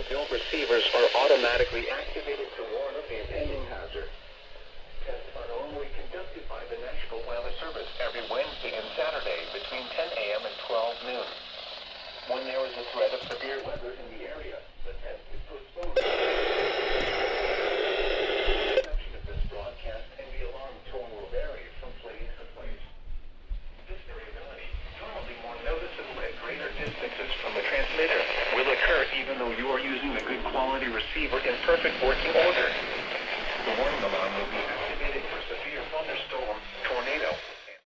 built receivers are automatically activated to warn of the impending hazard. Tests are normally conducted by the National Weather Service every Wednesday and Saturday between 10 a.m. and 12 noon. When there is a threat of severe weather in the area, the test is postponed. The reception of this broadcast and the alarm tone will vary from place to place. This variability, normally more noticeable at greater distances from the transmitter, will occur even though you are using a good quality receiver in perfect working order.